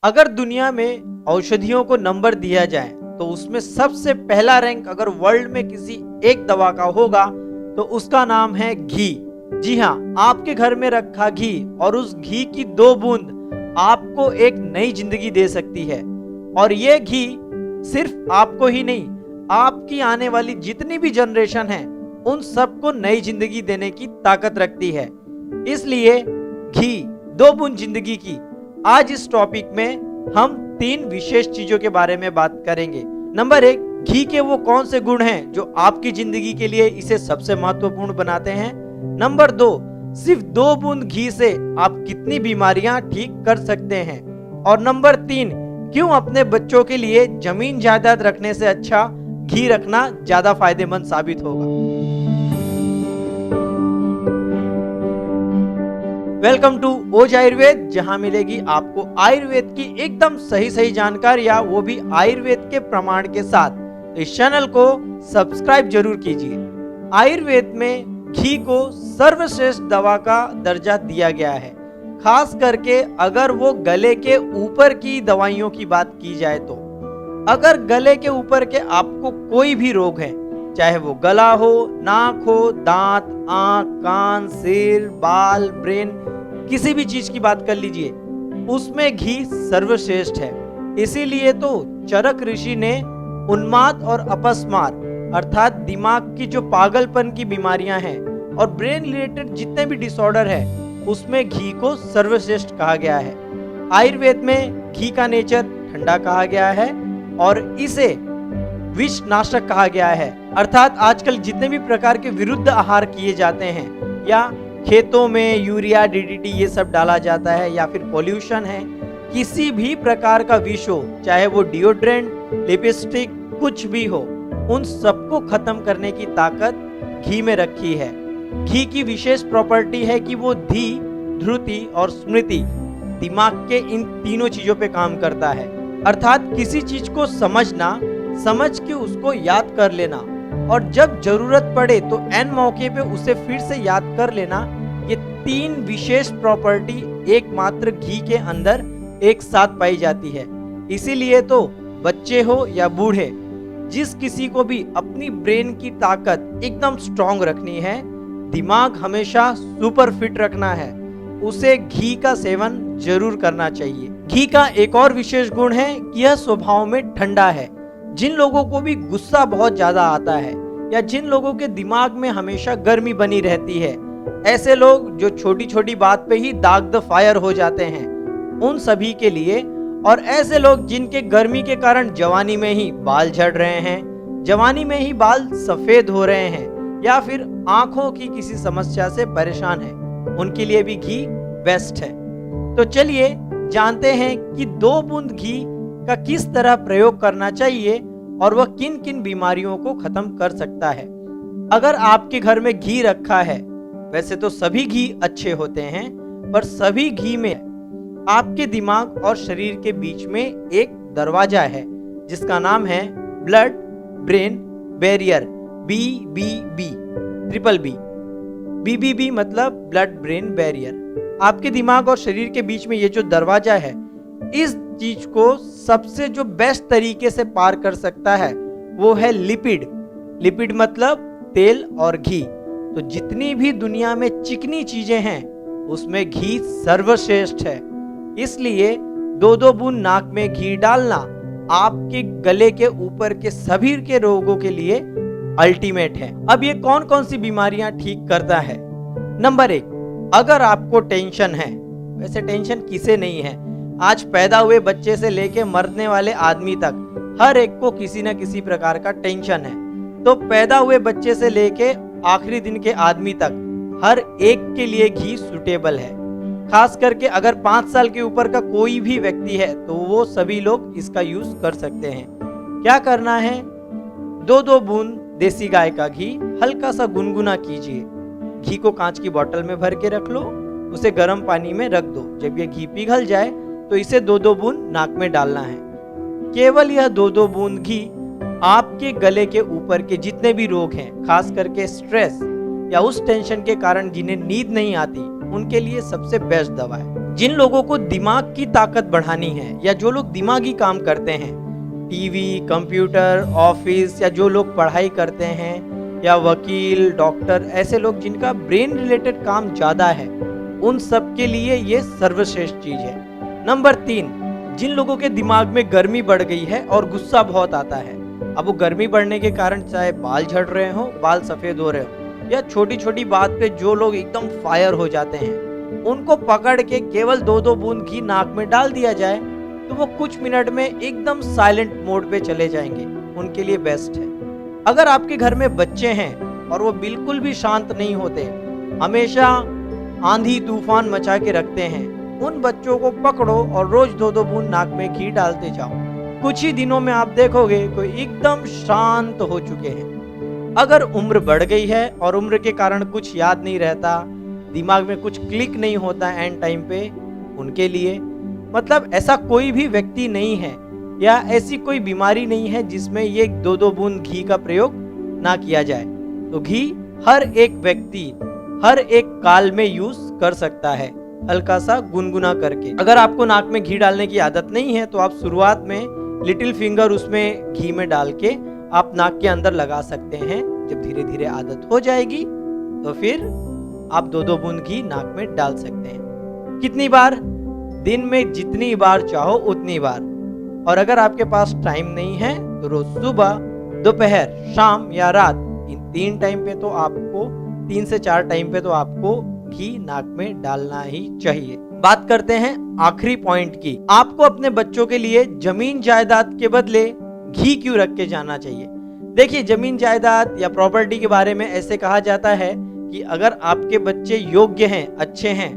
अगर दुनिया में औषधियों को नंबर दिया जाए तो उसमें सबसे पहला रैंक अगर वर्ल्ड में किसी एक दवा का होगा तो उसका नाम है घी। जी हाँ, आपके घर में रखा घी और उस घी की 2 बूंद आपको एक नई जिंदगी दे सकती है। और ये घी सिर्फ आपको ही नहीं, आपकी आने वाली जितनी भी जनरेशन है उन सबको नई जिंदगी देने की ताकत रखती है। इसलिए घी 2 बूंद जिंदगी की। आज इस टॉपिक में हम 3 विशेष चीजों के बारे में बात करेंगे। नंबर 1, घी के वो कौन से गुण हैं जो आपकी जिंदगी के लिए इसे सबसे महत्वपूर्ण बनाते हैं। नंबर 2, सिर्फ 2 बूंद घी से आप कितनी बीमारियां ठीक कर सकते हैं। और नंबर 3, क्यों अपने बच्चों के लिए जमीन जायदाद रखने से अच्छा घी रखना ज्यादा फायदेमंद साबित होगा। वेलकम टू ओज आयुर्वेद, जहां मिलेगी आपको आयुर्वेद की एकदम सही जानकारियां, वो भी आयुर्वेद के प्रमाण के साथ। इस चैनल को सब्सक्राइब जरूर कीजिए। आयुर्वेद में घी को सर्वश्रेष्ठ दवा का दर्जा दिया गया है, खास करके अगर वो गले के ऊपर की दवाइयों की बात की जाए तो। अगर गले के ऊपर के आपको कोई भी रोग है, चाहे वो गला हो, नाक हो, दांत, आंख, कान, सिर, बाल, ब्रेन, किसी भी चीज की बात कर लीजिए, उसमें घी सर्वश्रेष्ठ है। इसीलिए तो चरक ऋषि ने उन्माद और अपस्मार अर्थात दिमाग की जो पागलपन की बीमारियां हैं और ब्रेन रिलेटेड जितने भी डिसऑर्डर है उसमें घी को सर्वश्रेष्ठ कहा गया है। आयुर्वेद में घी का नेचर ठंडा कहा गया है और इसे विष नाशक कहा गया है। अर्थात आजकल जितने भी प्रकार के विरुद्ध आहार किए जाते हैं या खेतों में यूरिया, डीडीटी ये सब डाला जाता है या फिर पॉल्यूशन है, किसी भी प्रकार का विष हो, चाहे वो डिओड्रेंट, लिपस्टिक, कुछ भी हो, उन सबको खत्म करने की ताकत घी में रखी है। घी की विशेष प्रॉपर्टी है कि वो धी, ध्रुति और स्मृति, दिमाग के इन तीनों चीजों पे काम करता है। अर्थात किसी चीज को समझना, समझ के उसको याद कर लेना और जब जरूरत पड़े तो एन मौके पे उसे फिर से याद कर लेना, ये 3 विशेष प्रॉपर्टी एकमात्र घी के अंदर एक साथ पाई जाती है। इसीलिए तो बच्चे हो या बूढ़े, जिस किसी को भी अपनी ब्रेन की ताकत एकदम स्ट्रांग रखनी है, दिमाग हमेशा सुपर फिट रखना है, उसे घी का सेवन जरूर करना चाहिए। घी का एक और विशेष गुण है कि यह स्वभाव में ठंडा है। जिन लोगों को भी गुस्सा बहुत ज्यादा आता है या जिन लोगों के दिमाग में हमेशा गर्मी बनी रहती है, ऐसे लोग जो छोटी छोटी बात पे ही दाग द फायर हो जाते हैं, उन सभी के लिए, और ऐसे लोग जिनके गर्मी के कारण जवानी में ही बाल झड़ रहे हैं, जवानी में ही बाल सफेद हो रहे हैं या फिर आंखों की किसी समस्या से परेशान है, उनके लिए भी घी बेस्ट है। तो चलिए जानते हैं कि 2 बूंद घी का किस तरह प्रयोग करना चाहिए और वह किन किन बीमारियों को खत्म कर सकता है। अगर आपके घर में घी रखा है, वैसे तो सभी घी अच्छे होते हैं, पर सभी घी में आपके दिमाग और शरीर के बीच में एक दरवाजा है जिसका नाम है blood brain barrier, BBB, triple B. BBB मतलब ब्लड ब्रेन बैरियर। आपके दिमाग और शरीर के बीच में ये जो दरवाजा है, इस चीज को सबसे जो बेस्ट तरीके से पार कर सकता है वो है लिपिड। लिपिड मतलब तेल और घी। तो जितनी भी दुनिया में चिकनी चीजें हैं उसमें घी सर्वश्रेष्ठ है। इसलिए 2-2 बूंद नाक में घी डालना आपके गले के ऊपर के सभी के रोगों के लिए अल्टीमेट है। अब ये कौन कौन सी बीमारियां ठीक करता है। नंबर 1, अगर आपको टेंशन है, वैसे टेंशन किसे नहीं है, आज पैदा हुए बच्चे से लेके मरने वाले आदमी तक हर एक को किसी न किसी प्रकार का टेंशन है। तो पैदा हुए बच्चे से लेके आखिरी दिन के आदमी तक हर एक के लिए घी सुटेबल है। खास करके अगर 5 साल के ऊपर का कोई भी व्यक्ति है तो वो सभी लोग इसका यूज कर सकते हैं। क्या करना है, 2-2 बूंद देसी गाय का घी हल्का सा गुनगुना कीजिए। घी को कांच की बोतल में भर के रख लो, उसे गर्म पानी में रख दो। जब ये घी पिघल जाए तो इसे 2-2 बूंद नाक में डालना है। केवल यह 2-2 बूंद घी आपके गले के ऊपर के जितने भी रोग हैं, खास करके स्ट्रेस या उस टेंशन के कारण जिन्हें नींद नहीं आती, उनके लिए सबसे बेस्ट दवा है। जिन लोगों को दिमाग की ताकत बढ़ानी है या जो लोग दिमागी काम करते हैं, टीवी, कंप्यूटर, ऑफिस या जो लोग पढ़ाई करते हैं या वकील, डॉक्टर, ऐसे लोग जिनका ब्रेन रिलेटेड काम ज़्यादा है, उन सब के लिए ये सर्वश्रेष्ठ चीज़ है। नंबर 3, जिन लोगों के दिमाग में गर्मी बढ़ गई है और गुस्सा बहुत आता है। अब वो गर्मी बढ़ने के कारण चाहे बाल झड़ रहे हो, बाल सफ़ेद हो रहे हो या छोटी छोटी बात पे जो लोग एकदम फायर हो जाते हैं, उनको पकड़ के केवल 2-2 बूंद घी नाक में डाल दिया जाए तो वो कुछ मिनट में एकदम साइलेंट मोड पे चले जाएंगे। उनके लिए बेस्ट है। अगर आपके घर में बच्चे हैं और वो बिल्कुल भी शांत नहीं होते, हमेशा आंधी तूफान मचा के रखते हैं, उन बच्चों को पकड़ो और रोज 2-2 बूंद नाक में घी डालते जाओ। कुछ ही दिनों में आप देखोगे कोई एकदम शांत हो चुके हैं। अगर उम्र बढ़ गई है और उम्र के कारण कुछ याद नहीं रहता, दिमाग में कुछ क्लिक नहीं होता एंड टाइम पे, उनके लिए मतलब ऐसा कोई भी व्यक्ति नहीं है या ऐसी कोई बीमारी नहीं है जिसमें ये 2-2 बूंद घी का प्रयोग ना किया जाए। तो घी हर एक व्यक्ति हर एक काल में यूज कर सकता है, हल्का सा गुनगुना करके। अगर आपको नाक में घी डालने की आदत नहीं है तो आप शुरुआत में लिटिल फिंगर उसमें घी में डाल के आप नाक के अंदर लगा सकते हैं। जब धीरे धीरे आदत हो जाएगी तो फिर आप 2-2 बूंद घी नाक में डाल सकते हैं। कितनी बार? दिन में जितनी बार चाहो उतनी बार। और अगर आपके पास टाइम नहीं है तो रोज सुबह, दोपहर, शाम या रात, इन 3 टाइम पे तो आपको 3 से 4 टाइम पे तो आपको घी नाक में डालना ही चाहिए। बात करते हैं आखिरी पॉइंट की। आपको अपने बच्चों के लिए जमीन जायदाद के बदले घी क्यों रख के जाना चाहिए? देखिए, जमीन जायदाद या प्रॉपर्टी के बारे में ऐसे कहा जाता है कि अगर आपके बच्चे योग्य हैं, अच्छे हैं,